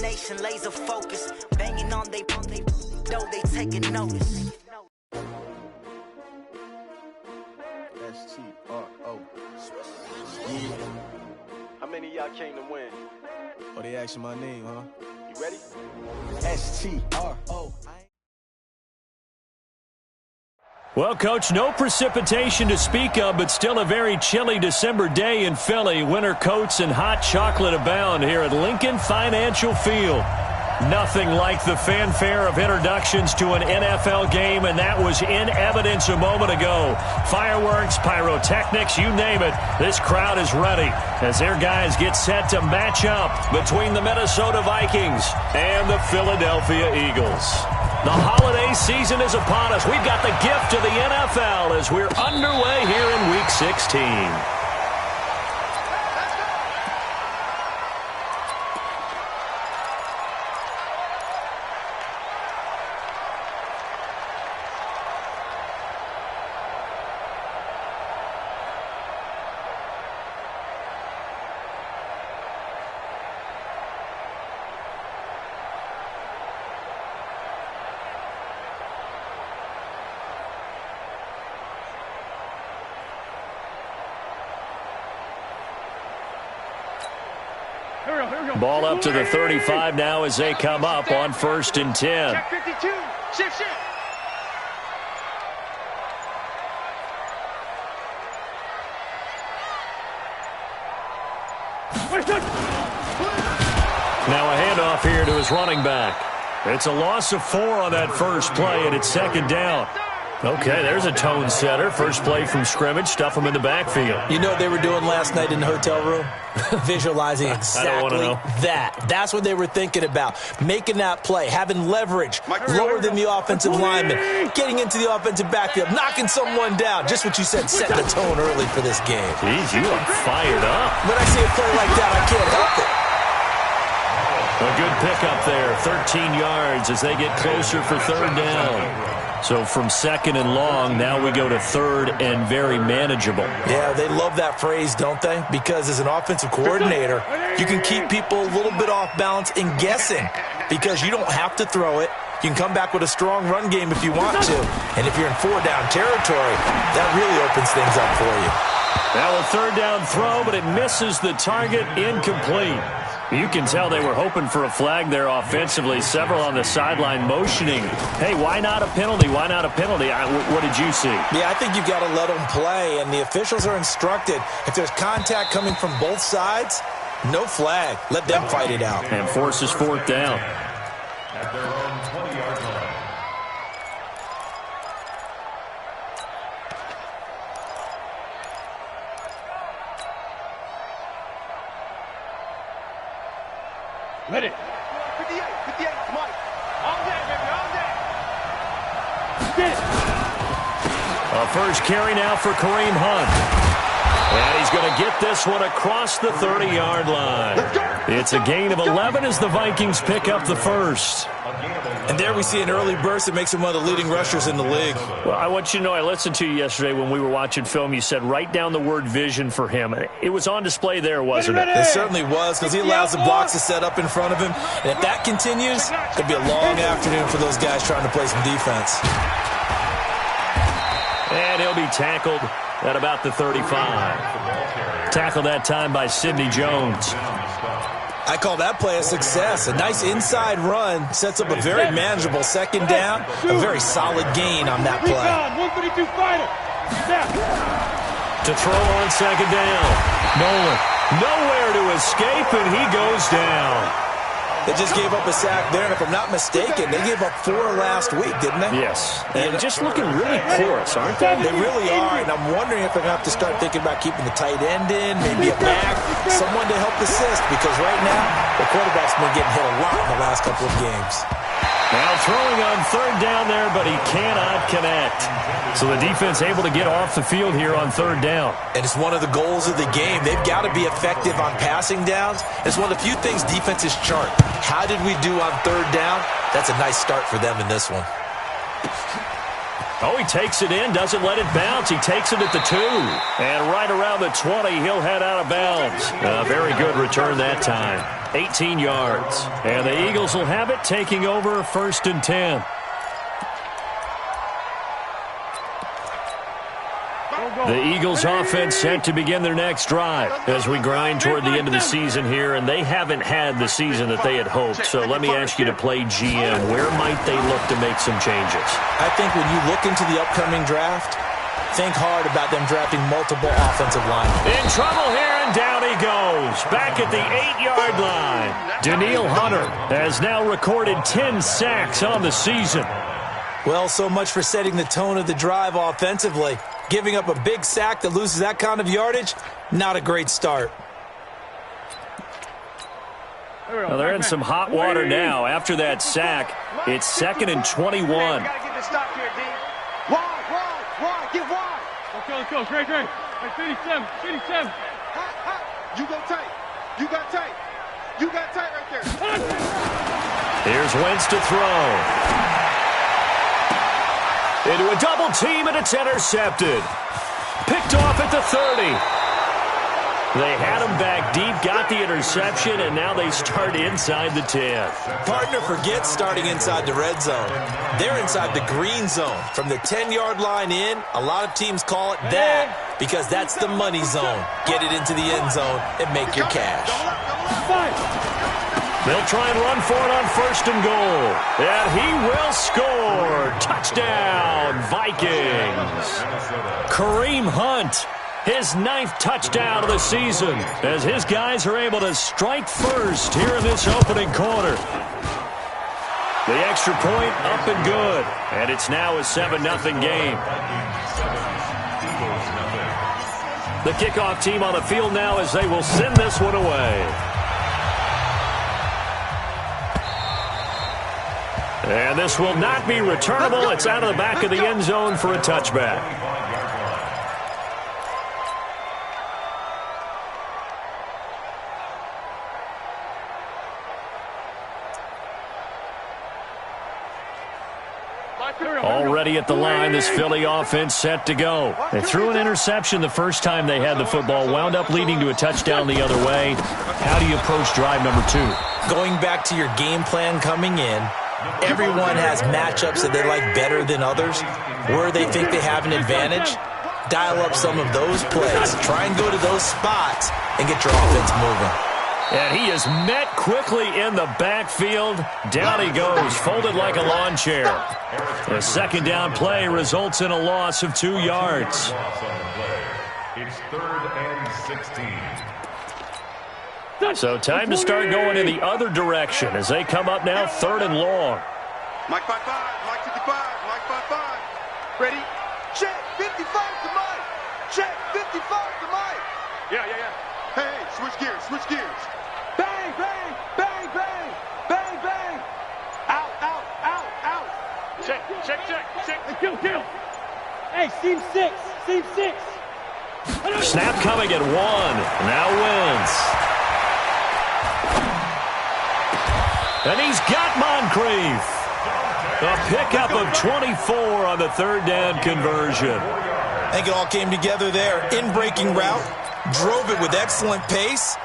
determination, laser focus, banging on they though they taking notice. S-T-R-O. Yeah. How many of y'all came to win? Oh, they asking my name, huh? You ready? S-T-R-O. Well, Coach, no precipitation to speak of, but still a very chilly December day in Philly. Winter coats and hot chocolate abound here at Lincoln Financial Field. Nothing like the fanfare of introductions to an NFL game, and that was in evidence a moment ago. Fireworks, pyrotechnics, you name it. This crowd is ready as their guys get set to match up between the Minnesota Vikings and the Philadelphia Eagles. The holiday season is upon us. We've got the gift of the NFL as we're underway here in Week 16. Ball up to the 35 now as they come up on 1st and 10. Check 52. Shift. Now a handoff here to his running back. It's a loss of 4 on that first play, and it's 2nd down. Okay, there's a tone setter. First play from scrimmage, stuff him in the backfield. You know what they were doing last night in the hotel room? Visualizing exactly that. That's what they were thinking about. Making that play, having leverage, lower than the offensive lineman, getting into the offensive backfield, knocking someone down. Just what you said, setting the tone early for this game. Jeez, you are fired up. When I see a play like that, I can't help it. A good pickup there, 13 yards as they get closer for 3rd down. So from 2nd and long, now we go to 3rd and very manageable. Yeah, they love that phrase, don't they? Because as an offensive coordinator, you can keep people a little bit off balance and guessing because you don't have to throw it. You can come back with a strong run game if you want to. And if you're in 4-down territory, that really opens things up for you. Now a 3rd down throw, but it misses the target, incomplete. You can tell they were hoping for a flag there offensively. Several on the sideline motioning. Hey, why not a penalty? Why not a penalty? What did you see? Yeah, I think you've got to let them play, and the officials are instructed. If there's contact coming from both sides, no flag. Let them fight it out. And forces 4th down. At their own 20-yard line. Ready. 58, Mike. All day, baby, all day. Get it. A first carry now for Kareem Hunt. And he's going to get this one across the 30-yard line. It's a gain of 11 as the Vikings pick up the first. And there we see an early burst that makes him one of the leading rushers in the league. Well, I want you to know, I listened to you yesterday when we were watching film. You said write down the word vision for him. It was on display there, wasn't it? It certainly was, because he allows the blocks to set up in front of him. And if that continues, it'll be a long afternoon for those guys trying to play some defense. And he'll be tackled at about the 35. Tackled that time by Sidney Jones. I call that play a success. A nice inside run sets up a very manageable 2nd down. A very solid gain on that play. 132 fighter. To throw on 2nd down. Nolan nowhere to escape, and he goes down. They just gave up a sack there, and if I'm not mistaken, they gave up 4 last week, didn't they? Yes. And just looking really porous, aren't they? They really are, and I'm wondering if they're going to have to start thinking about keeping the tight end in, maybe a back, someone to help assist, because right now, the quarterback's been getting hit a lot in the last couple of games. Now throwing on 3rd down there, but he cannot connect. So the defense able to get off the field here on 3rd down. And it's one of the goals of the game. They've got to be effective on passing downs. It's one of the few things defenses chart. How did we do on 3rd down? That's a nice start for them in this one. Oh, he takes it in, doesn't let it bounce. He takes it at the 2. And right around the 20, he'll head out of bounds. Very good return that time. 18 yards. And the Eagles will have it, taking over 1st and 10. The Eagles offense set to begin their next drive as we grind toward the end of the season here, and they haven't had the season that they had hoped. So let me ask you to play GM. Where might they look to make some changes? I think when you look into the upcoming draft, think hard about them drafting multiple offensive linemen. In trouble here, and down he goes. Back at the 8-yard line. Danielle Hunter has now recorded 10 sacks on the season. Well, so much for setting the tone of the drive offensively. Giving up a big sack that loses that kind of yardage, not a great start. Well, they're in some hot water now. After that sack, it's 2nd and 21. Gotta get the stop here, D. Wide, get wide. Let's go, great. Hey, 57. You go tight. You got tight right there. Here's Wentz to throw. Into a double team, and it's intercepted. Picked off at the 30. They had him back deep, got the interception, and now they start inside the 10. Partner forgets starting inside the red zone. They're inside the green zone. From the 10-yard line in, a lot of teams call it that because that's the money zone. Get it into the end zone and make your cash. They'll try and run for it on 1st and goal. And he will score. Touchdown, Vikings. Kareem Hunt, his 9th touchdown of the season, as his guys are able to strike first here in this opening quarter. The extra point up and good. And it's now a 7-0 game. The kickoff team on the field now as they will send this one away. And this will not be returnable. It's out of the back of the end zone for a touchback. Already at the line, this Philly offense set to go. They threw an interception the first time they had the football, wound up leading to a touchdown the other way. How do you approach drive number 2? Going back to your game plan coming in, everyone has matchups that they like better than others. Where they think they have an advantage, dial up some of those plays. Try and go to those spots and get your offense moving. And he is met quickly in the backfield. Down he goes, folded like a lawn chair. The 2nd down play results in a loss of 2 yards. It's 3rd and 16. So time to start going in the other direction as they come up now 3rd and long. Mike 5-5, Mike 55, Mike 5-5. Ready? Check, 55 to Mike. Check, 55 to Mike. Yeah. Hey, switch gears. Bang, bang, bang, bang, bang, bang. Out. Check. Kill. Hey, seam 6. Snap coming at 1. Now Wentz. And he's got Moncrief. A pickup of 24 on the 3rd down conversion. I think it all came together there. In-breaking route, drove it with excellent pace.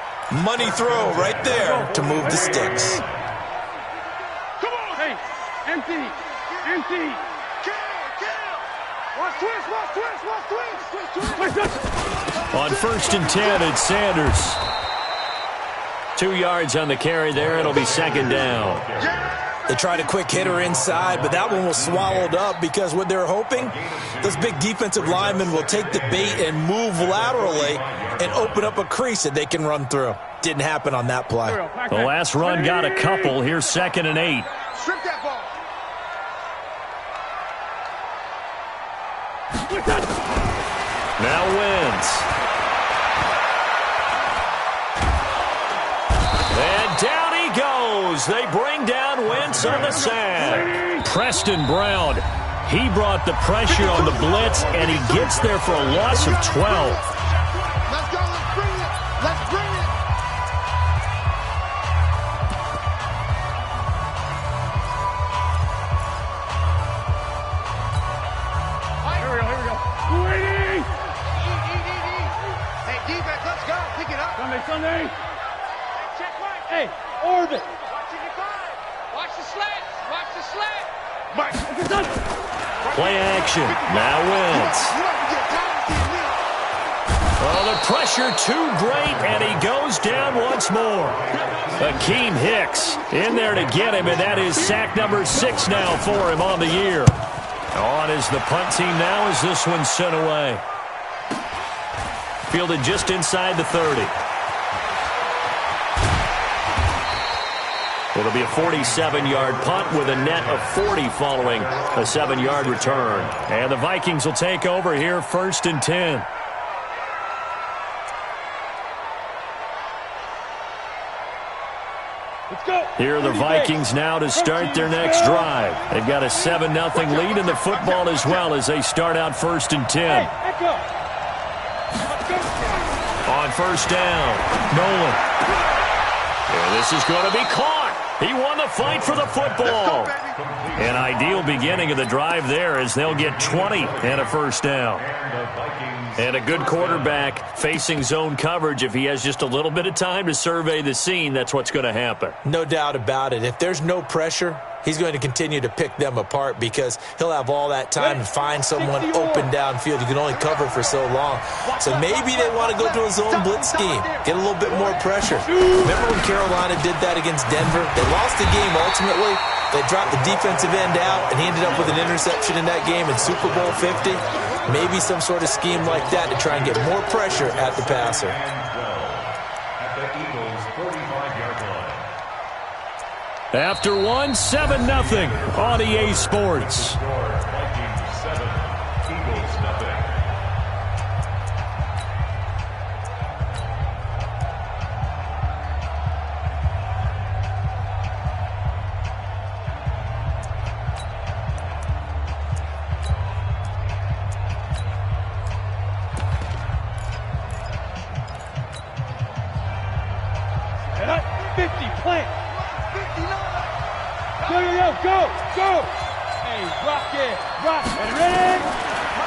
Money throw right there to move the sticks. Come on. Hey, empty. Kill. Watch twist. On 1st and 10, it's Sanders. 2 yards on the carry there. It'll be 2nd down. They tried a quick hitter inside, but that one was swallowed up because what they're hoping, those big defensive linemen will take the bait and move laterally and open up a crease that they can run through. Didn't happen on that play. The last run got a couple. Here's 2nd and 8. Strip that ball. Now Wentz. And down he goes. They bring down Wentz on the sack. Preston Brown, he brought the pressure on the blitz, and he gets there for a loss of 12. Let's go. Let's bring it. Here we go. Waiting. Hey, defense, let's go. Pick it up. Sunday. Check Mike. Hey. absorb it. Watch the slants. Watch the slant. Play action. Now Wentz. Oh, the pressure too great, and he goes down once more. Akeem Hicks in there to get him, and that is sack number 6 now for him on the year. On is the punt team now as this one's sent away. Fielded just inside the 30. It'll be a 47-yard punt with a net of 40 following a 7-yard return. And the Vikings will take over here, 1st and 10. Here are the Vikings now to start their next drive. They've got a 7-0 lead in the football as well as they start out 1st and 10. On 1st down, Nolan. And this is going to be caught. He won the fight for the football. An ideal beginning of the drive there as they'll get 20 and a 1st down. And a good quarterback facing zone coverage. If he has just a little bit of time to survey the scene, that's what's going to happen. No doubt about it. If there's no pressure, he's going to continue to pick them apart because he'll have all that time to find someone open downfield. You can only cover for so long. So maybe they want to go to a zone blitz scheme, get a little bit more pressure. Remember when Carolina did that against Denver? They lost the game ultimately. They dropped the defensive end out, and he ended up with an interception in that game in Super Bowl 50. Maybe some sort of scheme like that to try and get more pressure at the passer. At the Eagles' 45-yard line. After one, 7-0 on EA Sports. Vikings 7, Eagles nothing.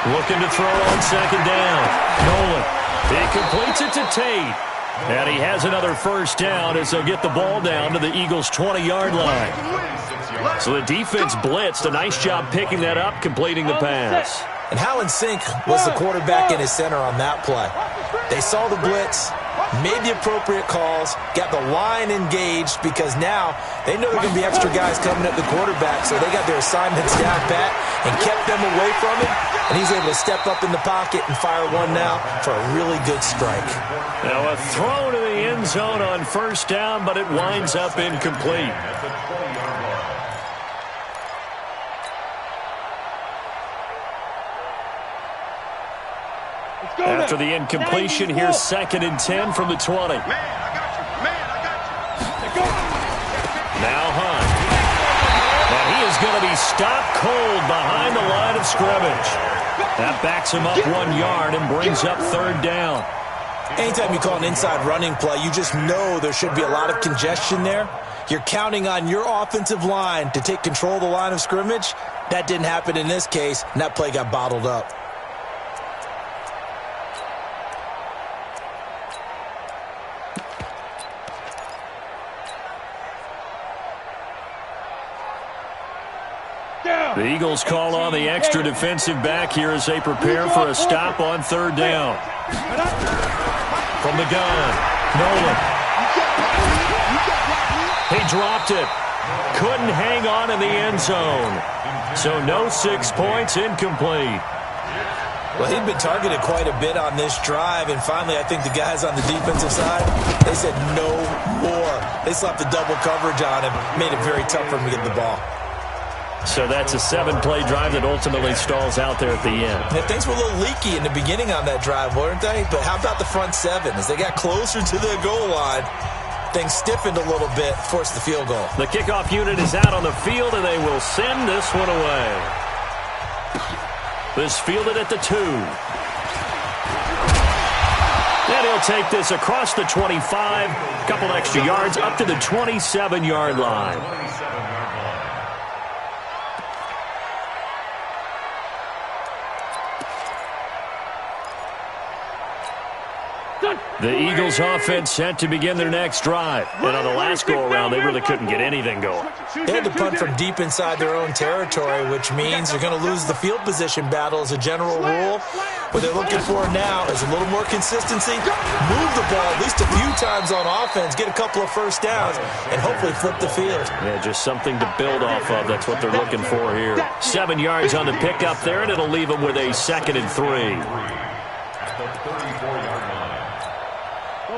Looking to throw on 2nd down. Nolan. He completes it to Tate. And he has another 1st down as they'll get the ball down to the Eagles' 20-yard line. So the defense blitzed. A nice job picking that up, completing the pass. And how in sync was the quarterback and his center on that play? They saw the blitz, made the appropriate calls, got the line engaged because now they know there are going to be extra guys coming at the quarterback, so they got their assignments down pat and kept them away from him, and he's able to step up in the pocket and fire one now for a really good strike. Now a throw to the end zone on 1st down, but it winds up incomplete. After the incompletion, here's 2nd and 10 from the 20. Now Hunt. And he is going to be stopped cold behind the line of scrimmage. That backs him up 1 yard and brings up 3rd down. Anytime you call an inside running play, you just know there should be a lot of congestion there. You're counting on your offensive line to take control of the line of scrimmage. That didn't happen in this case, and that play got bottled up. The Eagles call on the extra defensive back here as they prepare for a stop on 3rd down. From the gun, Nolan. He dropped it. Couldn't hang on in the end zone. So no 6 points, incomplete. Well, he'd been targeted quite a bit on this drive, and finally I think the guys on the defensive side, they said no more. They slapped the double coverage on him, made it very tough for him to get the ball. So that's a 7-play drive that ultimately stalls out there at the end. Yeah, things were a little leaky in the beginning on that drive, weren't they? But how about the front 7? As they got closer to the goal line, things stiffened a little bit, forced the field goal. The kickoff unit is out on the field, and they will send this one away. This fielded at the 2. And he'll take this across the 25, couple extra yards up to the 27-yard line. Done. The Eagles offense set to begin their next drive. And on the last go-around, they really couldn't get anything going. They had to punt from deep inside their own territory, which means they're going to lose the field position battle as a general rule. What they're looking for now is a little more consistency, move the ball at least a few times on offense, get a couple of first downs, and hopefully flip the field. Yeah, just something to build off of. That's what they're looking for here. 7 yards on the pickup there, and it'll leave them with a 2nd and 3.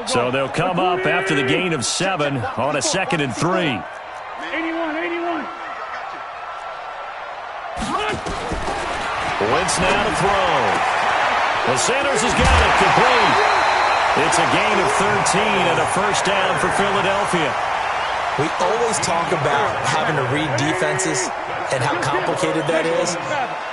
So they'll come up after the gain of 7 on a 2nd and 3. 81. Wentz now to throw. Well, Sanders has got it complete. It's a gain of 13 and a first down for Philadelphia. We always talk about having to read defenses and how complicated that is.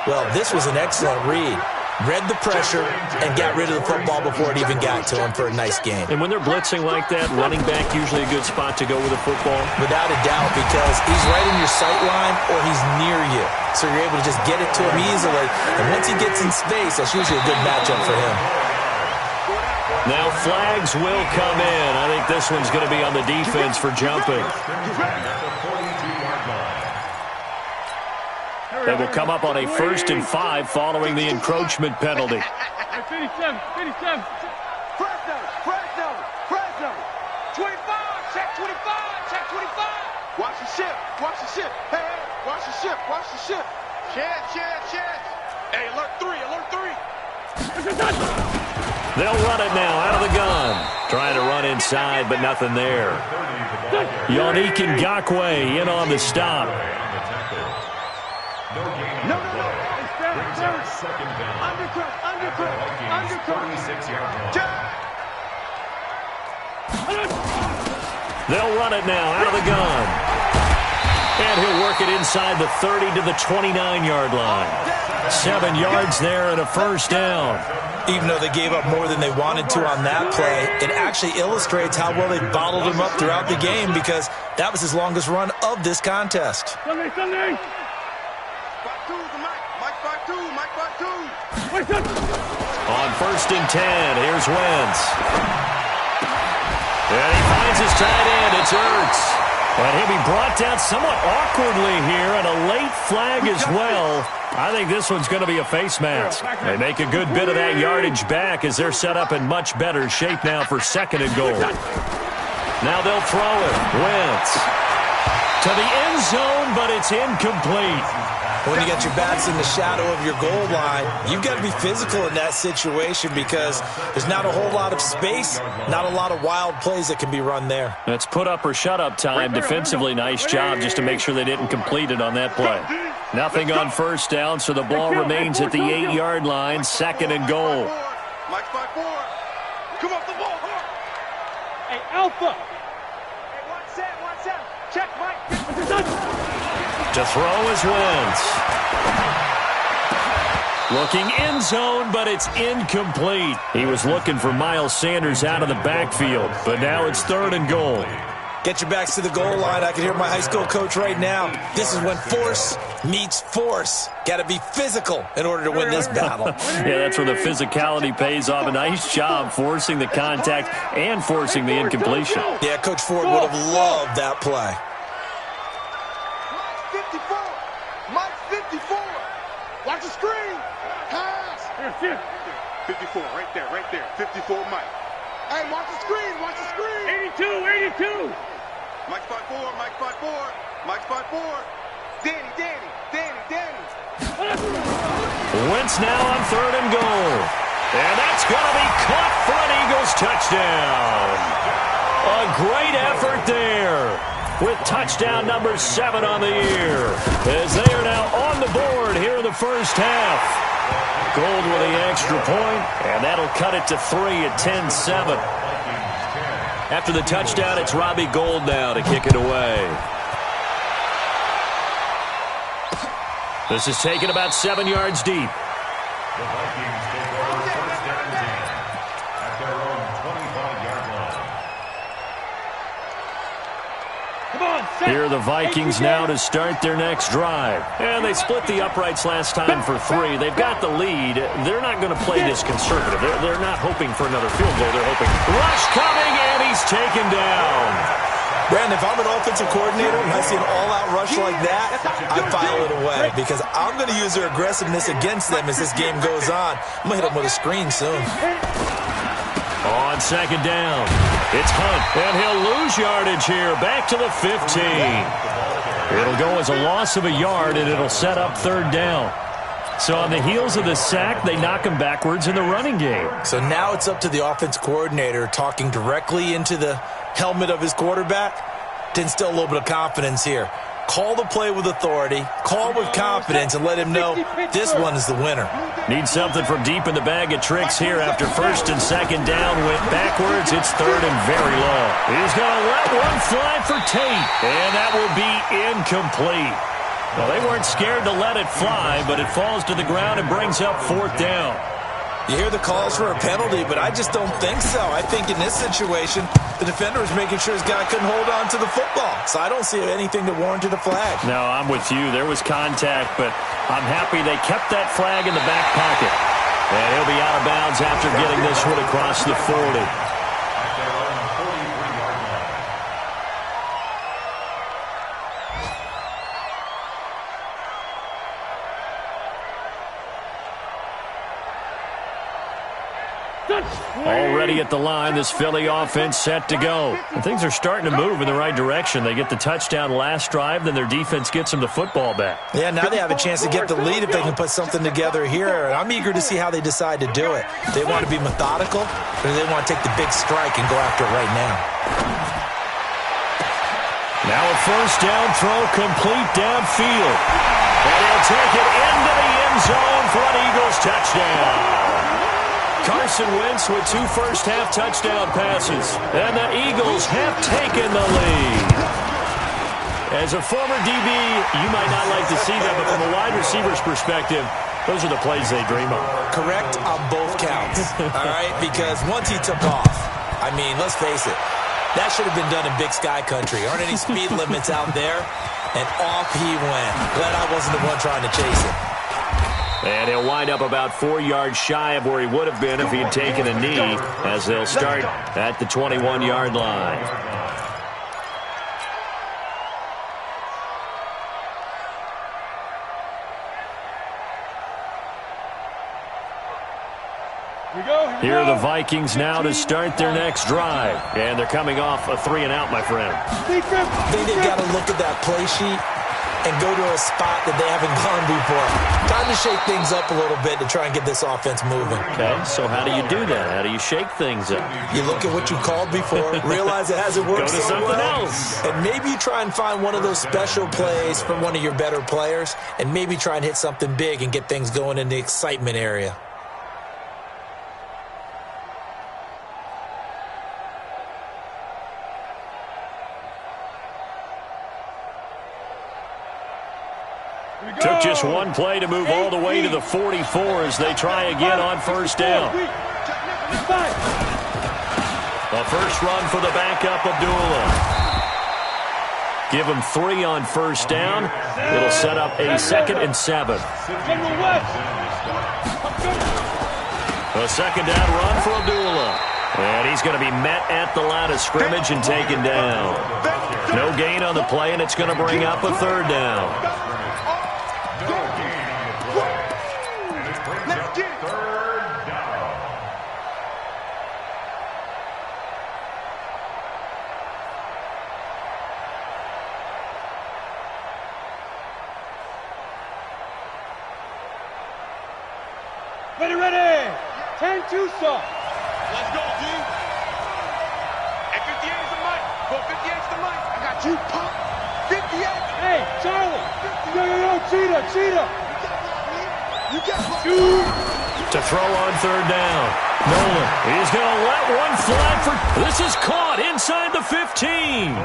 Well, this was an excellent read. Read the pressure and got rid of the football before it even got to him for a nice game. And when they're blitzing like that, running back usually a good spot to go with the football? Without a doubt, because he's right in your sight line or he's near you. So you're able to just get it to him easily. And once he gets in space, that's usually a good matchup for him. Now flags will come in. I think this one's going to be on the defense for jumping. They will come up on a 1st and 5 following the encroachment penalty. 57. Fresno. 25. Check 25. Watch the ship. Hey, watch the ship. Chance. Hey, alert 3. They'll run it now out of the gun. Trying to run inside, but nothing there. Yannick Ngakoue in on the stop. No. Undercut. 36-yard They'll run it now out of the gun. And he'll work it inside the 30 to the 29-yard line. 7 yards there and a first down. Even though they gave up more than they wanted to on that play, it actually illustrates how well they bottled him up throughout the game because that was his longest run of this contest. Sunday. On 1st and 10, here's Wentz. And he finds his tight end. It's Ertz. And he'll be brought down somewhat awkwardly here, and a late flag as well. I think this one's going to be a face mask. They make a good bit of that yardage back as they're set up in much better shape now for 2nd and goal. Now they'll throw it. Wentz to the end zone, but it's incomplete. When you got your backs in the shadow of your goal line, you've got to be physical in that situation because there's not a whole lot of space, not a lot of wild plays that can be run there. That's put up or shut up time. Defensively, nice job just to make sure they didn't complete it on that play. Nothing on first down, so the ball remains at the 8-yard line, 2nd and goal. Mike 5-4. Come off the ball. Hey, Alpha. Hey, one set. Check, Mike. To throw is Wentz. Looking end zone, but it's incomplete. He was looking for Miles Sanders out of the backfield, but now it's 3rd and goal. Get your backs to the goal line. I can hear my high school coach right now. This is when force meets force. Got to be physical in order to win this battle. Yeah, that's where the physicality pays off. A nice job forcing the contact and forcing the incompletion. Yeah, Coach Ford would have loved that play. Mike 54. Watch the screen. Pass. 54, right there. 54, Mike. Hey, watch the screen. 82. Mike 5-4. Danny. Wentz now on 3rd and goal. And that's going to be caught for an Eagles touchdown. A great effort there, with touchdown number 7 on the year, as they are now on the board here in the first half. Gold with the extra point, and that'll cut it to 3 at 10-7. After the touchdown, it's Robbie Gould now to kick it away. This is taken about 7 yards deep. The Vikings take over 1st and 10 at their own 25-yard line. Here are the Vikings now to start their next drive. And they split the uprights last time for 3. They've got the lead. They're not going to play this conservative. They're not hoping for another field goal. They're hoping. Rush coming, and he's taken down. Brandon, if I'm an offensive coordinator and I see an all-out rush like that, I file it away because I'm going to use their aggressiveness against them as this game goes on. I'm going to hit them with a screen soon. On second down, it's Hunt, and he'll lose yardage here. Back to the 15. It'll go as a loss of a yard, and it'll set up third down. So on the heels of the sack, they knock him backwards in the running game. So now it's up to the offense coordinator talking directly into the helmet of his quarterback to instill a little bit of confidence here. Call the play with authority, call with confidence, and let him know this one is the winner. Need something from deep in the bag of tricks here after first and second down went backwards. It's third and very low. He's going to let one fly for Tate, and that will be incomplete. Well, they weren't scared to let it fly, but it falls to the ground and brings up fourth down. You hear the calls for a penalty, but I just don't think so. I think in this situation, the defender was making sure his guy couldn't hold on to the football. So I don't see anything that warranted a flag. No, I'm with you. There was contact, but I'm happy they kept that flag in the back pocket. And he'll be out of bounds after getting this one across the 40. Already at the line, this Philly offense set to go. And things are starting to move in the right direction. They get the touchdown last drive, then their defense gets them the football back. Yeah, now they have a chance to get the lead if they can put something together here. And I'm eager to see how they decide to do it. They want to be methodical, or do they want to take the big strike and go after it right now? Now a first down throw complete downfield. And he'll take it into the end zone for an Eagles touchdown. Carson Wentz with 2 first-half touchdown passes. And the Eagles have taken the lead. As a former DB, you might not like to see that, but from a wide receiver's perspective, those are the plays they dream of. Correct on both counts, all right? Because once he took off, I mean, let's face it, that should have been done in Big Sky Country. Aren't any speed limits out there? And off he went. Glad I wasn't the one trying to chase him. And he'll wind up about 4 yards shy of where he would have been if he had taken a knee, as they'll start at the 21-yard line. Here are the Vikings now to start their next drive. And they're coming off a 3-and-out, my friend. I think they've got to look at that play sheet and go to a spot that they haven't gone before. Time to shake things up a little bit to try and get this offense moving. Okay, so how do you do that? How do you shake things up? You look at what you called before, realize it hasn't worked so well. Go to something else. And maybe you try and find one of those special plays from one of your better players, and maybe try and hit something big and get things going in the excitement area. Took just one play to move all the way to the 44 as they try again on first down. A first run for the backup, Abdullah. Give him 3 on first down. It'll set up a 2nd and 7. A second down run for Abdullah. And he's going to be met at the line of scrimmage and taken down. No gain on the play, and it's going to bring up a 3rd down. Ready. 10-2 stop. Let's go, D. At 58 is the mic. Go 58 is the mic. I got you, pop. 58. Hey, Charlie. Yo, Cheetah. You got me. To throw on 3rd down. Nolan, he's going to let one fly for... This is caught inside the 15.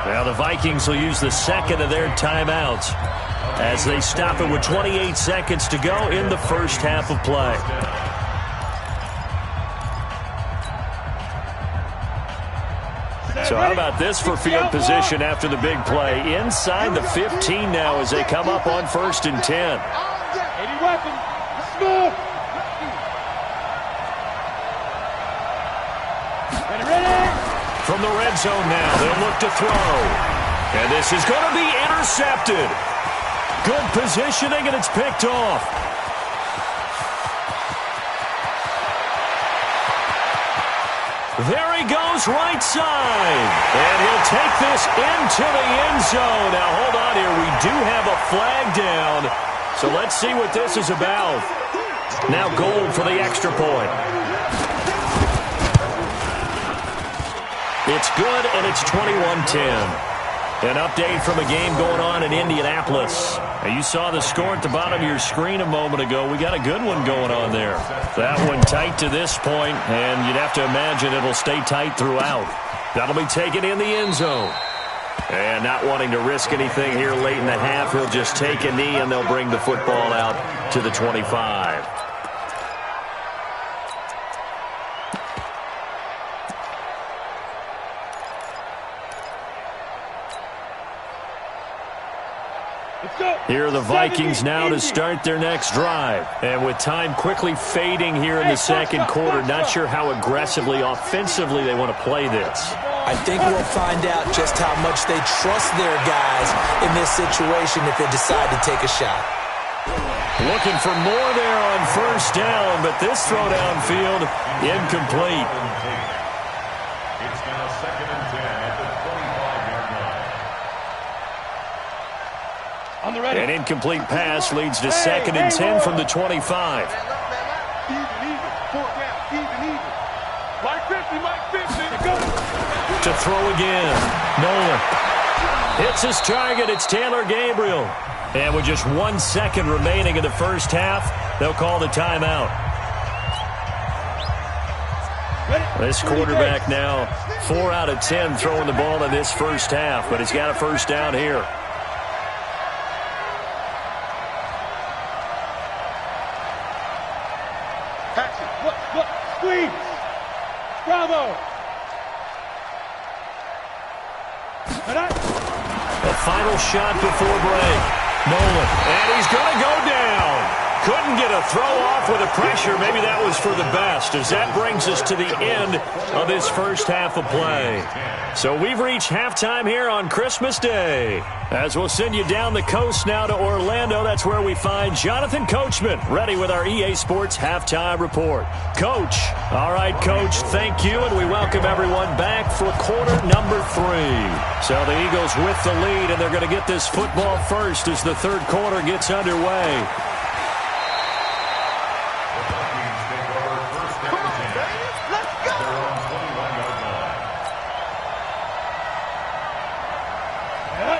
Now the Vikings will use the 2nd of their timeouts as they stop it with 28 seconds to go in the first half of play. So how about this for field position after the big play? Inside the 15 now as they come up on 1st and 10. 80 weapons. Smooth. Ready. From the red zone now, they'll look to throw. And this is going to be intercepted. Good positioning, and it's picked off. There he goes, right side. And he'll take this into the end zone. Now, hold on here. We do have a flag down. So let's see what this is about. Now Gold for the extra point. It's good, and it's 21-10. An update from a game going on in Indianapolis. Now, you saw the score at the bottom of your screen a moment ago. We got a good one going on there. That one tight to this point, and you'd have to imagine it'll stay tight throughout. That'll be taken in the end zone. And not wanting to risk anything here late in the half, he'll just take a knee, and they'll bring the football out to the 25. Here are the Vikings now to start their next drive. And with time quickly fading here in the second quarter, not sure how aggressively, offensively they want to play this. I think we'll find out just how much they trust their guys in this situation if they decide to take a shot. Looking for more there on 1st down, but this throw downfield incomplete. It's now 2nd and 10 at the 25-yard line. On the ready. An incomplete pass leads to 2nd and 10 from the 25. Even. 4th down. Even. Mike 50. Go. To throw again. Nolan hits his target. It's Taylor Gabriel. And with just 1 second remaining in the first half, they'll call the timeout. This quarterback now 4 out of 10 throwing the ball in this first half, but he's got a first down here. Look. Squeeze. Bravo. The final shot before break. Nolan. And he's going to go down. Couldn't get a throw off with the pressure. Maybe that was for the best, as that brings us to the end of this first half of play. So we've reached halftime here on Christmas Day. As we'll send you down the coast now to Orlando, that's where we find Jonathan Coachman, ready with our EA Sports Halftime Report. Coach. All right, Coach, thank you, and we welcome everyone back for quarter number 3. So the Eagles with the lead, and they're going to get this football first as the third quarter gets underway.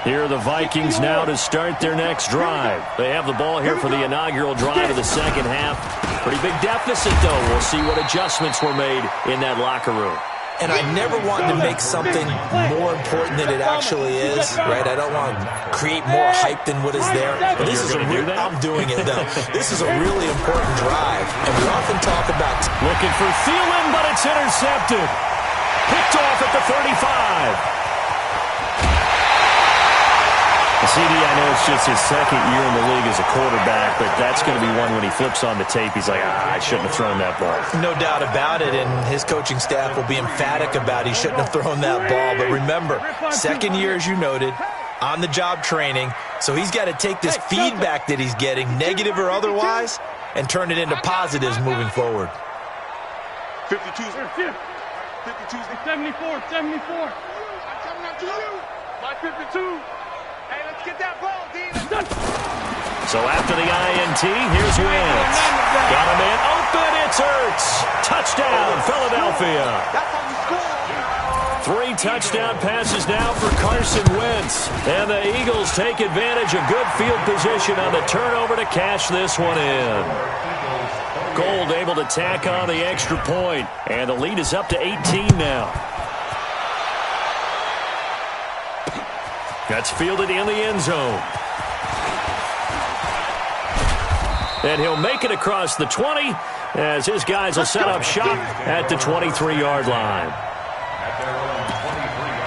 Here are the Vikings now to start their next drive. They have the ball here for the inaugural drive of the second half. Pretty big deficit, though. We'll see what adjustments were made in that locker room. And I never want to make something more important than it actually is, right? I don't want to create more hype than what is there. But this is I'm doing it, though. This is a really important drive. And we often talk about looking for Thielen, but it's intercepted. Picked off at the 35. CD, I know it's just his second year in the league as a quarterback, but that's going to be one when he flips on the tape, he's like, I shouldn't have thrown that ball. No doubt about it, and his coaching staff will be emphatic about he shouldn't have thrown that ball. But remember, second year, as you noted, on-the-job training, so he's got to take this feedback that he's getting, negative or otherwise, and turn it into positives moving forward. 52. 74. I'm coming up to you. My 52. Hey, let's get that ball, D. So after the INT, here's Wentz. Got a man open, it's Ertz. Touchdown, Philadelphia. 3 touchdown passes now for Carson Wentz. And the Eagles take advantage of good field position on the turnover to cash this one in. Gold able to tack on the extra point. And the lead is up to 18 now. That's fielded in the end zone. And he'll make it across the 20 as his guys will set up shop at the 23-yard line. At their own 23-yard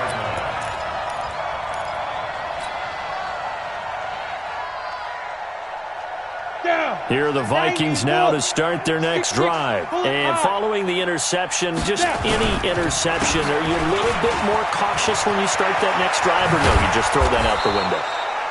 Here are the Vikings now to start their next drive. And following the interception, just any interception, are you a little bit more cautious when you start that next drive, or no, you just throw that out the window?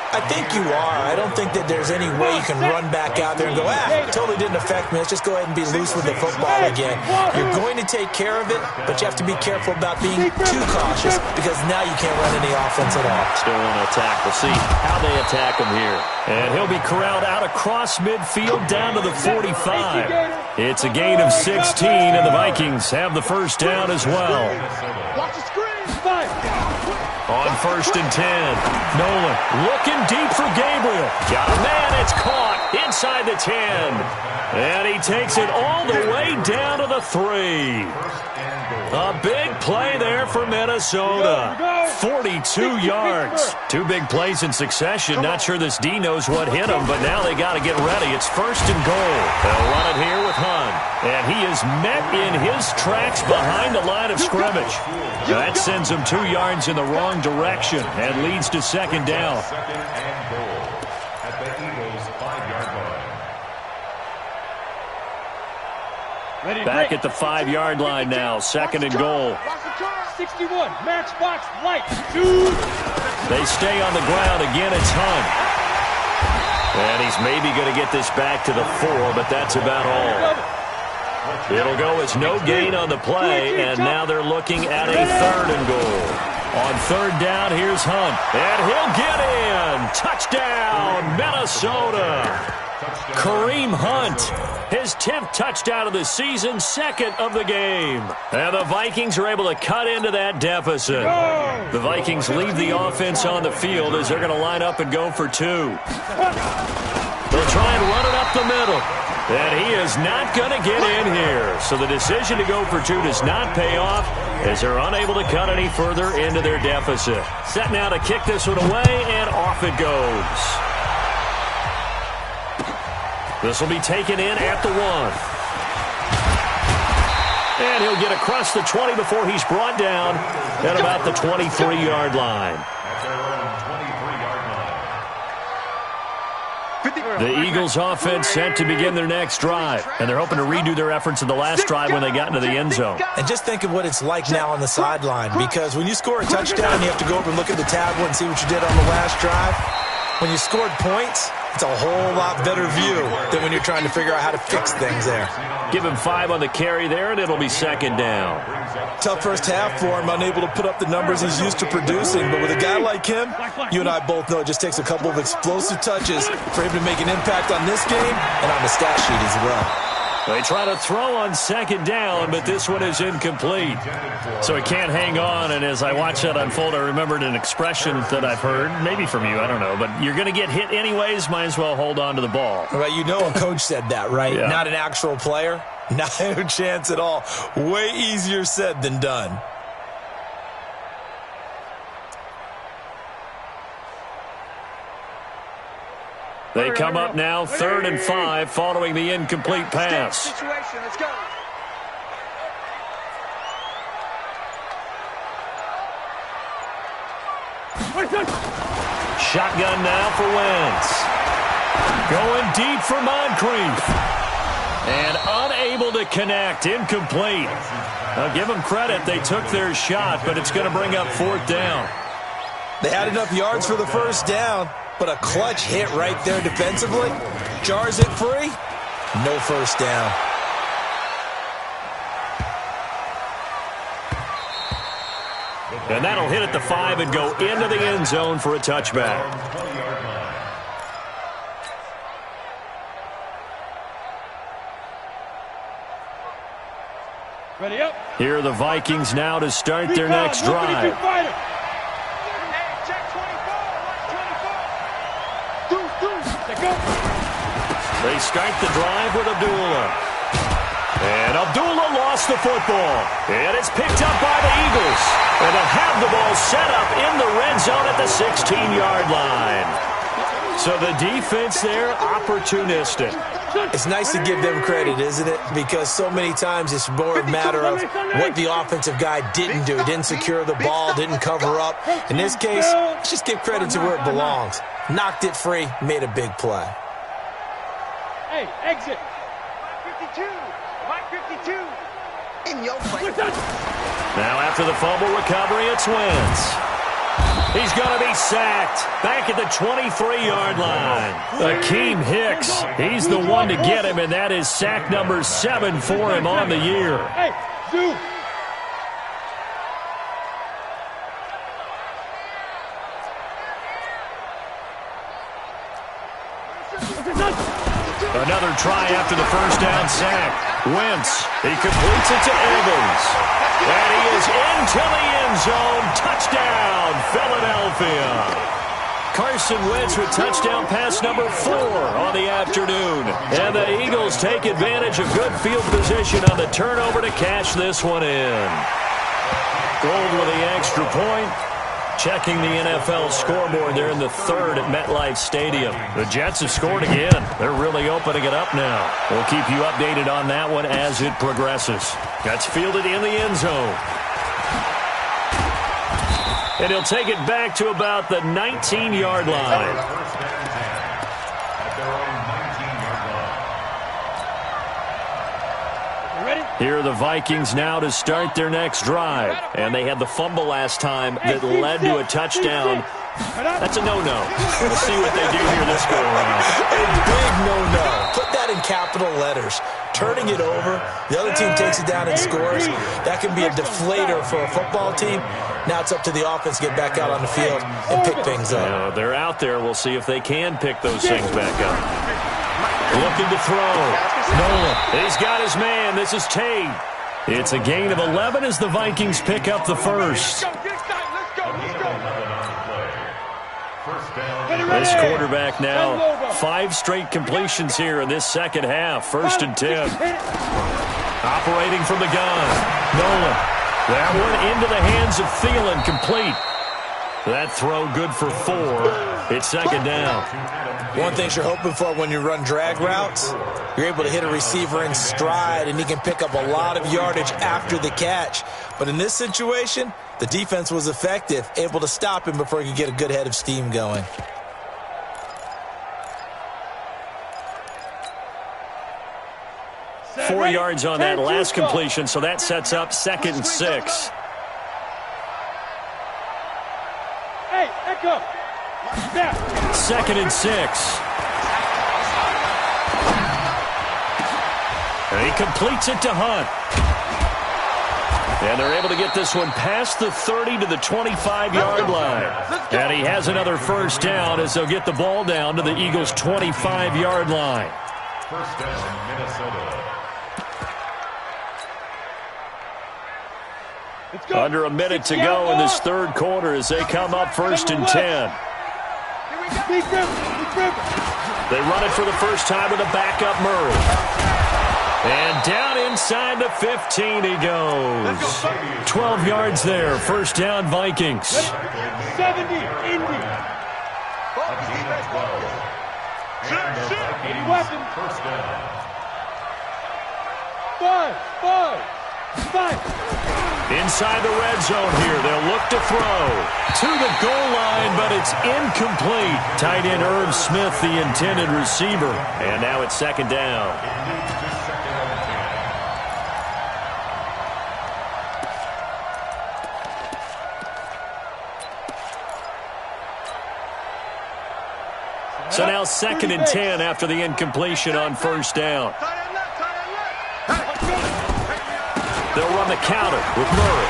I think you are. I don't think that there's any way you can run back out there and go, totally didn't affect me. Let's just go ahead and be loose with the football again. You're going to take care of it, but you have to be careful about being too cautious because now you can't run any offense at all. Still want to attack. We'll see how they attack him here. And he'll be corralled out across midfield down to the 45. It's a gain of 16, and the Vikings have the first down as well. Watch the screen. On 1st and 10, Nolan looking deep for Gabriel. Got a man, it's caught inside the 10. And he takes it all the way down to the 3. A big play there for Minnesota. 42 yards. 2 big plays in succession. Not sure this D knows what hit him, but now they got to get ready. It's 1st and goal. They'll run it here with Hunt. And he is met in his tracks behind the line of scrimmage. That sends him 2 yards in the wrong direction and leads to 2nd down. 2nd and goal at the Eagles' 5-yard line. Back at the 5-yard line now. 2nd and goal. 61, matchbox light. They stay on the ground. Again, it's Hunt. And he's maybe going to get this back to the 4, but that's about all. It'll go as no gain on the play, and now they're looking at a 3rd and goal. On 3rd down, here's Hunt, and he'll get in. Touchdown, Minnesota. Kareem Hunt, his 10th touchdown of the season, 2nd of the game. And the Vikings are able to cut into that deficit. The Vikings leave the offense on the field as they're going to line up and go for 2. They'll try and run it up the middle. And he is not going to get in here. So the decision to go for 2 does not pay off as they're unable to cut any further into their deficit. Set now to kick this one away, and off it goes. This will be taken in at the 1. And he'll get across the 20 before he's brought down at about the 23-yard line. The Eagles offense set to begin their next drive, and they're hoping to redo their efforts in the last drive when they got into the end zone. And just think of what it's like now on the sideline, because when you score a touchdown, you have to go over and look at the tablet and see what you did on the last drive. When you scored points, it's a whole lot better view than when you're trying to figure out how to fix things there. Give him 5 on the carry there, and it'll be 2nd down. Tough first half for him, unable to put up the numbers he's used to producing. But with a guy like him, you and I both know it just takes a couple of explosive touches for him to make an impact on this game and on the stat sheet as well. They try to throw on 2nd down, but this one is incomplete. So he can't hang on, and as I watch that unfold, I remembered an expression that I've heard, maybe from you, I don't know, but you're going to get hit anyways, might as well hold on to the ball. Well, you know a coach said that, right? Yeah. Not an actual player. Not a chance at all. Way easier said than done. They come up now 3rd and 5 following the incomplete pass. Situation, let's go. Shotgun now for Wentz. Going deep for Moncrief. And unable to connect. Incomplete. I'll give them credit. They took their shot, but it's going to bring up 4th down. They had enough yards for the first down, but a clutch hit right there defensively. Jars it free. No first down. And that'll hit at the 5 and go into the end zone for a touchback. Ready up. Here are the Vikings now to start their next drive. They start the drive with Abdullah. And Abdullah lost the football. And it's picked up by the Eagles. And they'll have the ball set up in the red zone at the 16-yard line. So the defense there, opportunistic. It's nice to give them credit, isn't it? Because so many times it's more a matter of what the offensive guy didn't do. Didn't secure the ball, didn't cover up. In this case, let's just give credit to where it belongs. Knocked it free, made a big play. Hey, exit. 52. Mike 52. In your face. Now after the fumble recovery, it's Wentz. He's going to be sacked back at the 23-yard line. Akeem Hicks, he's the one to get him, and that is sack number 7 for him on the year. Hey, zoom. Another try after the first down sack. Wentz, he completes it to Evans. And he is into the end zone. Touchdown, Philadelphia. Carson Wentz with touchdown pass number 4 on the afternoon. And the Eagles take advantage of good field position on the turnover to cash this one in. Gold with the extra point. Checking the NFL scoreboard there in the 3rd at MetLife Stadium. The Jets have scored again. They're really opening it up now. We'll keep you updated on that one as it progresses. That's fielded in the end zone. And he'll take it back to about the 19-yard line. Here are the Vikings now to start their next drive. And they had the fumble last time that led to a touchdown. That's a no-no. We'll see what they do here this go-around. A big no-no. Put that in capital letters. Turning it over, the other team takes it down and scores. That can be a deflator for a football team. Now it's up to the offense to get back out on the field and pick things up. They're out there. We'll see if they can pick those things back up. Looking to throw. Nolan, he's got his man. This is Tate. It's a gain of 11 as the Vikings pick up the first. This quarterback now 5 straight completions here in this second half. 1st and 10. Operating from the gun. Nolan. That one into the hands of Thielen, complete. That throw good for 4. It's 2nd down. One thing you're hoping for when you run drag routes, you're able to hit a receiver in stride, and he can pick up a lot of yardage after the catch. But in this situation, the defense was effective, able to stop him before he could get a good head of steam going. Four yards on that last completion, so that sets up 2nd and 6. Hey, echo. 2nd and 6. And he completes it to Hunt. And they're able to get this one past the 30 to the 25-yard line. And he has another first down as they'll get the ball down to the Eagles' 25-yard line. First down, Minnesota. Under a minute to go in this 3rd quarter as they come up 1st and 10. They run it for the first time with a backup Murray. And down inside the 15 he goes. 12 yards there. First down, Vikings. 70, Indy. Weapon. First down. 5. Inside the red zone here. They'll look to throw to the goal line, but it's incomplete. Tight end Irv Smith, the intended receiver. And now it's 2nd down. So now 2nd and 10 after the incompletion on first down. They'll run the counter with Murray.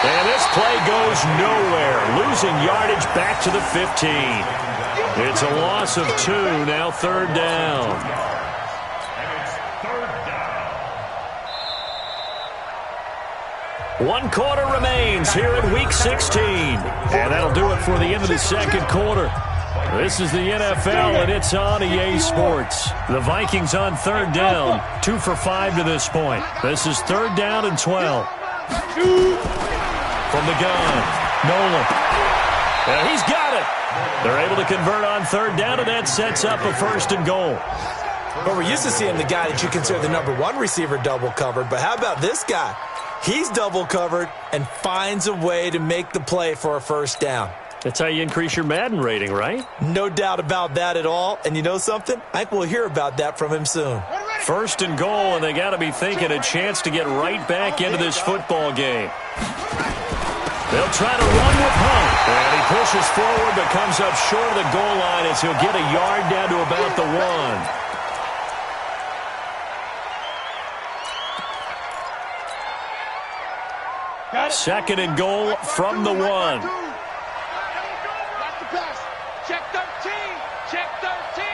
And this play goes nowhere. Losing yardage back to the 15. It's a loss of 2, now 3rd down. And it's 3rd down. 1 quarter remains here in Week 16. And that'll do it for the end of the 2nd quarter. This is the NFL, and it's on EA Sports. The Vikings on 3rd down, 2 for 5 to this point. This is 3rd down and 12. From the gun, Nolan. And he's got it. They're able to convert on 3rd down, and that sets up a 1st and goal. Well, we're used to seeing the guy that you consider the #1 receiver double covered, but how about this guy? He's double covered and finds a way to make the play for a 1st down. That's how you increase your Madden rating, right? No doubt about that at all. And you know something? I think we'll hear about that from him soon. First and goal, and they got to be thinking a chance to get right back into this football game. They'll try to run with Hunt. And he pushes forward but comes up short of the goal line as he'll get a yard down to about the 1. Second and goal from the 1. Watch the pass. Check 13. Check 13.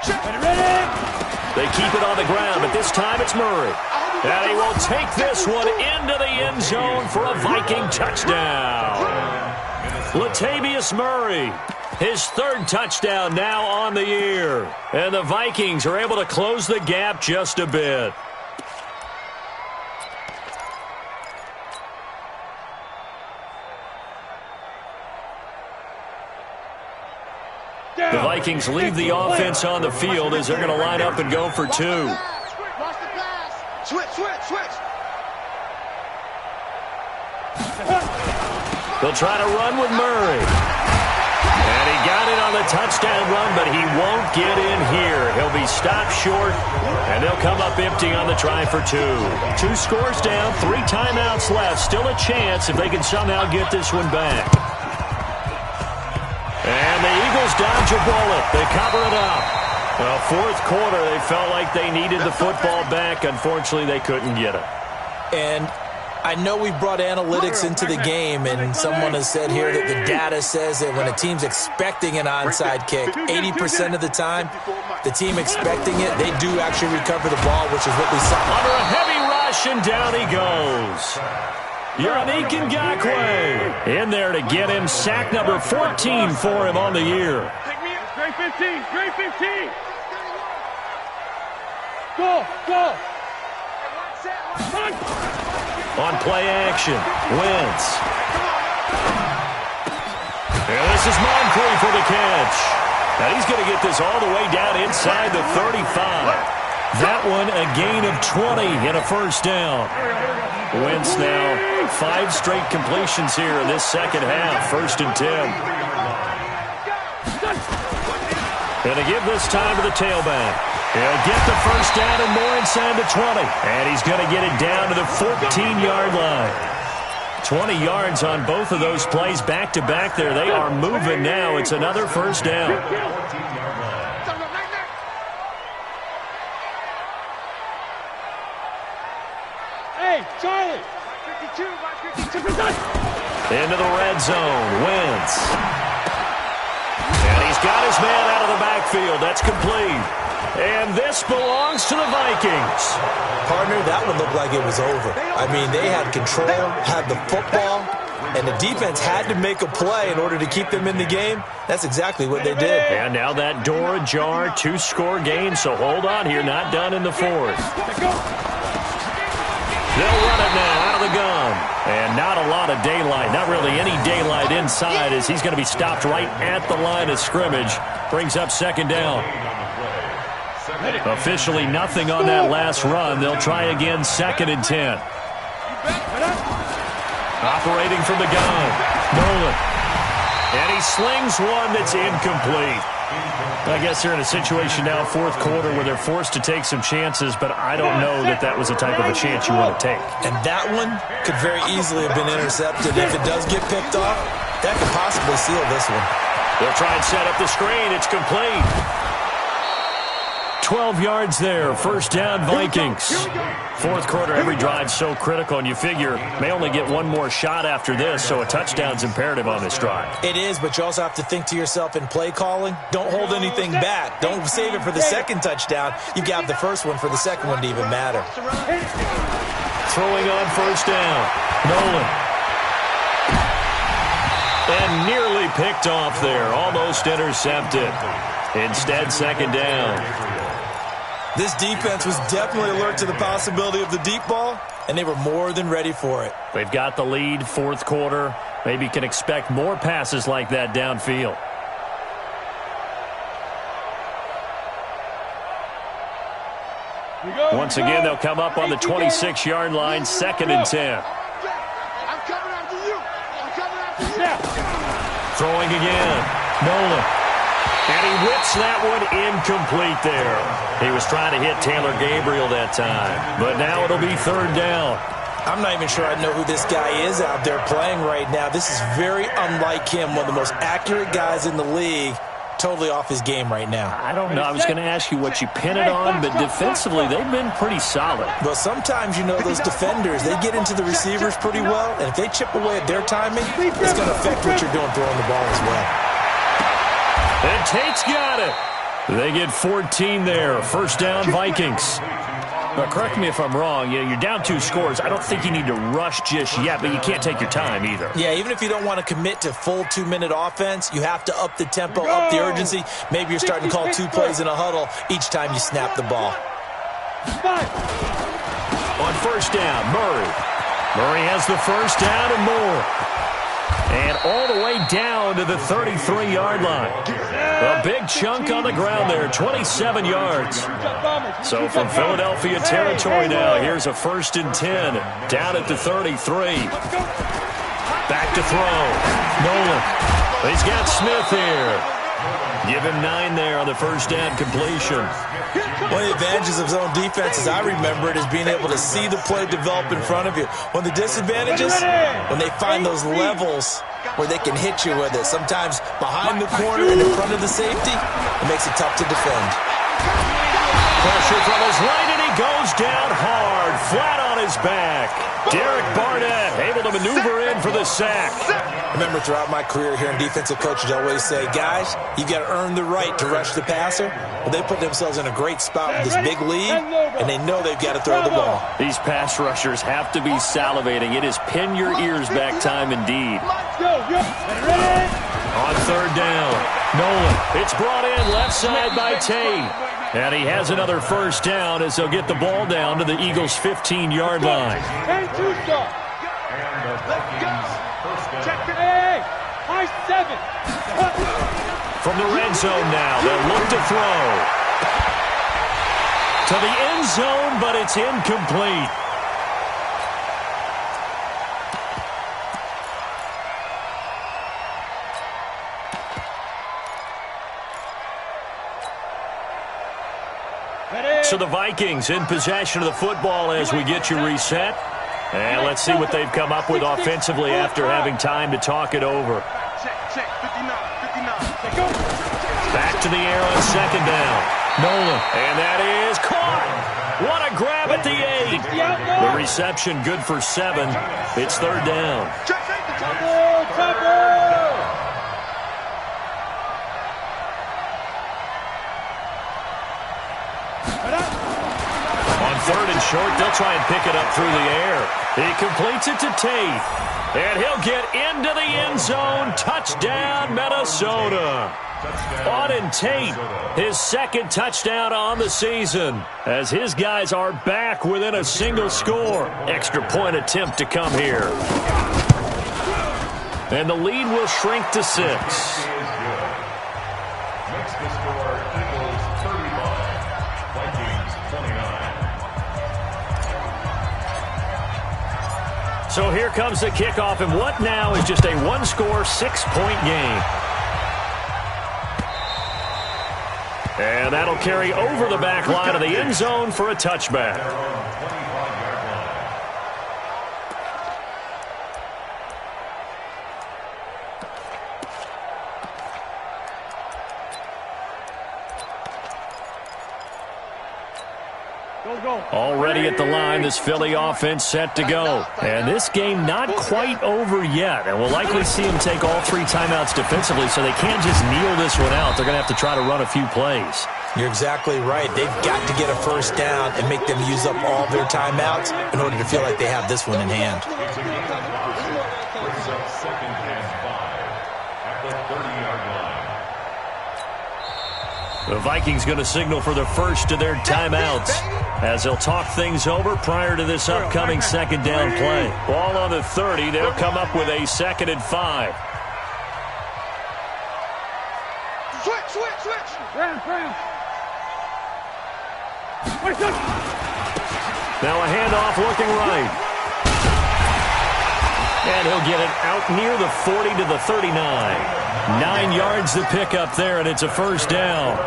Check. They keep it on the ground, but this time it's Murray. And he will take this one into the end zone for a Viking touchdown. Latavius Murray, his 3rd touchdown now on the year. And the Vikings are able to close the gap just a bit. The Vikings leave the offense on the field as they're going to line up and go for 2. Watch the pass. Switch. They'll try to run with Murray. And he got it on the touchdown run, but he won't get in here. He'll be stopped short, and they'll come up empty on the try for 2. 2 scores down, 3 timeouts left. Still a chance if they can somehow get this one back. And the Eagles dodge a bullet. They cover it up. Well, 4th quarter, they felt like they needed the football back. Unfortunately, they couldn't get it. And I know we brought analytics into the game, and someone has said here that the data says that when a team's expecting an onside kick, 80% of the time, the team expecting it, they do actually recover the ball, which is what we saw. Under a heavy rush, and down he goes. Yannick Ngakoue in there to get him sack number 14 for him on the year. Great 15. Great 15. Go. On play action, Wentz. And this is Moncrief for the catch. And he's going to get this all the way down inside the 35. That one a gain of 20 and a first down. Wentz now 5 straight completions here in this second half. 1st and 10. And to give this time to the tailback. He'll get the first down and more inside the 20. And he's going to get it down to the 14-yard line. 20 yards on both of those plays back-to-back there. They are moving now. It's another first down. Hey, Charlie. 52. Into the red zone. Wentz. And he's got his man out of the backfield. That's complete. And this belongs to the Vikings. Partner, that one looked like it was over. I mean, they had control, had the football, and the defense had to make a play in order to keep them in the game. That's exactly what they did. And now that door ajar, 2-score game, so hold on here, not done in the 4th. They'll run it now out of the gun. And not a lot of daylight, not really any daylight inside as he's going to be stopped right at the line of scrimmage. Brings up second down. Officially nothing on that last run. They'll try again, 2nd and 10. Operating from the gun, Nolan. And he slings one that's incomplete. I guess they're in a situation now, 4th quarter, where they're forced to take some chances, but I don't know that that was the type of a chance you want to take. And that one could very easily have been intercepted. If it does get picked off, that could possibly seal this one. They'll try and set up the screen. It's complete. 12 yards there. First down, Vikings. 4th quarter, every drive so critical, and you figure may only get one more shot after this, so a touchdown's imperative on this drive. It is, but you also have to think to yourself in play calling, don't hold anything back. Don't save it for the second touchdown. You got the first one for the second one to even matter. Throwing on first down, Nolan. And nearly picked off there, almost intercepted. Instead, second down. This defense was definitely alert to the possibility of the deep ball, and they were more than ready for it. They've got the lead, 4th quarter. Maybe can expect more passes like that downfield. Once again, they'll come up on the 26-yard line, 2nd and 10. I'm coming after you. Throwing again. Nolan. And he whips that one incomplete there. He was trying to hit Taylor Gabriel that time. But now it'll be third down. I'm not even sure I know who this guy is out there playing right now. This is very unlike him, one of the most accurate guys in the league. Totally off his game right now. I don't know. I was going to ask you what you pin it on, but defensively, they've been pretty solid. Well, sometimes, you know, those defenders, they get into the receivers pretty well, and if they chip away at their timing, it's going to affect what you're doing throwing the ball as well. And Tate's got it. They get 14 there. First down, Vikings. But correct me if I'm wrong. You're down 2 scores. I don't think you need to rush just yet, but you can't take your time either. Yeah, even if you don't want to commit to full 2-minute offense, you have to up the tempo, up the urgency. Maybe you're starting to call 2 plays in a huddle each time you snap the ball. On first down, Murray. Murray has the first down and more. And all the way down to the 33-yard line. A big chunk on the ground there, 27 yards. So from Philadelphia territory now, here's a 1st and 10. Down at the 33. Back to throw. Nolan. He's got Smith here. Give him 9 there on the first down completion. One of the advantages of zone defense, as I remember it, is being able to see the play develop in front of you. One of the disadvantages, when they find those levels where they can hit you with it, sometimes behind the corner and in front of the safety, it makes it tough to defend. Pressure from his right, and he goes down hard, flat on his back. Derek Barnett able to maneuver in for the sack. Remember, throughout my career here in defensive coaches, I always say, guys, you got to earn the right to rush the passer. Well, they put themselves in a great spot with this big lead, and they know they've got to throw the ball. These pass rushers have to be salivating. It is pin your ears back time indeed. On third down, Nolan. It's brought in left side by Tate. And he has another first down as they'll get the ball down to the Eagles' 15-yard line. And 2-star. Hey, high 7. From the red zone now, they'll look to throw. To the end zone, but it's incomplete. So the Vikings in possession of the football as we get you reset. And let's see what they've come up with offensively after having time to talk it over. Back to the air on second down. Nolan. And that is caught. What a grab at the 8. The reception good for 7. It's third down. On third and short, they'll try and pick it up through the air. He completes it to Tate. And he'll get into the end zone. Touchdown, Minnesota. Auden Tate, his 2nd touchdown on the season, as his guys are back within a single score. Extra point attempt to come here. And the lead will shrink to 6. Makes the score Eagles 35, Vikings 29. So here comes the kickoff, and what now is just a 1-score, 6-point game. And that'll carry over the back line of the end zone for a touchback. Already at the line, this Philly offense set to go. And this game not quite over yet. And we'll likely see them take all 3 timeouts defensively, so they can't just kneel this one out. They're going to have to try to run a few plays. You're exactly right. They've got to get a first down and make them use up all their timeouts in order to feel like they have this one in hand. Brings up 2nd and 5 at the 30-yard line. The Vikings going to signal for the first of their timeouts as they'll talk things over prior to this upcoming 2nd down play. Ball on the 30. They'll come up with a 2nd and 5. Switch. Round. Now a handoff looking right. And he'll get it out near the 40 to the 39. 9 yards to pick up there, and it's a first down.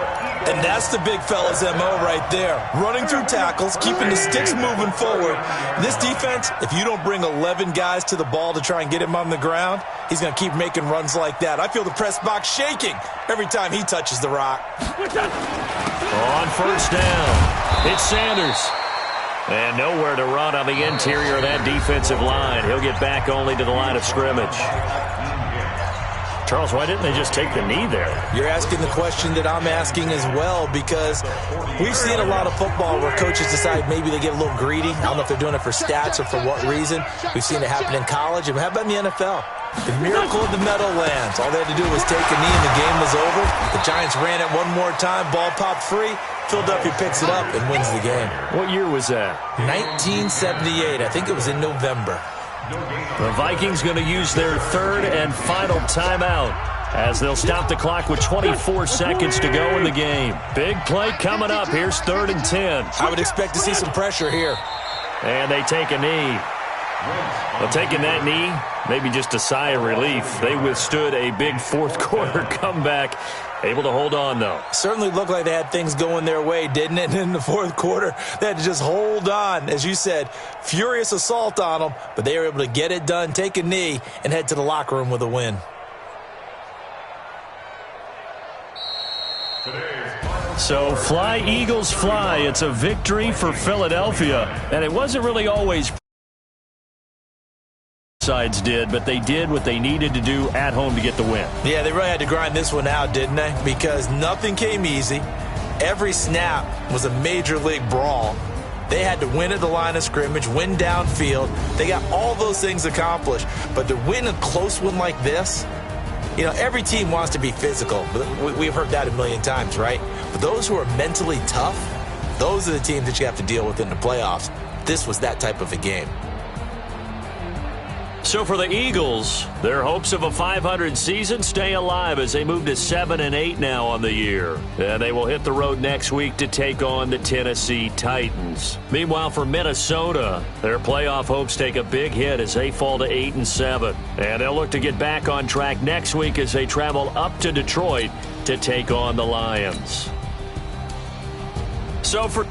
And that's the big fella's MO right there. Running through tackles, keeping the sticks moving forward. This defense, if you don't bring 11 guys to the ball to try and get him on the ground, he's going to keep making runs like that. I feel the press box shaking every time he touches the rock. On first down, it's Sanders. And nowhere to run on the interior of that defensive line. He'll get back only to the line of scrimmage. Charles, why didn't they just take the knee there? You're asking the question that I'm asking as well, because we've seen a lot of football where coaches decide maybe they get a little greedy. I don't know if they're doing it for stats or for what reason. We've seen it happen in college. And how about in the NFL? The miracle of the Meadowlands. All they had to do was take a knee and the game was over. The Giants ran it one more time. Ball popped free. Philadelphia picks it up and wins the game. What year was that? 1978. I think it was in November. The Vikings going to use their third and final timeout as they'll stop the clock with 24 seconds to go in the game. Big play coming up. Here's 3rd and 10. I would expect to see some pressure here. And they take a knee. Well, taking that knee, maybe just a sigh of relief. They withstood a big fourth quarter comeback. Able to hold on, though. Certainly looked like they had things going their way, didn't it? And in the fourth quarter, they had to just hold on. As you said, furious assault on them, but they were able to get it done, take a knee, and head to the locker room with a win. So fly, Eagles, fly. It's a victory for Philadelphia. And it wasn't really always sides did, but they did what they needed to do at home to get the win. Yeah, they really had to grind this one out, didn't they? Because nothing came easy. Every snap was a major league brawl. They had to win at the line of scrimmage, win downfield. They got all those things accomplished. But to win a close one like this, you know, every team wants to be physical. We've heard that a million times, right? But those who are mentally tough, those are the teams that you have to deal with in the playoffs. This was that type of a game. So for the Eagles, their hopes of a 500 season stay alive as they move to 7-8 now on the year. And they will hit the road next week to take on the Tennessee Titans. Meanwhile, for Minnesota, their playoff hopes take a big hit as they fall to 8-7. And they'll look to get back on track next week as they travel up to Detroit to take on the Lions. So for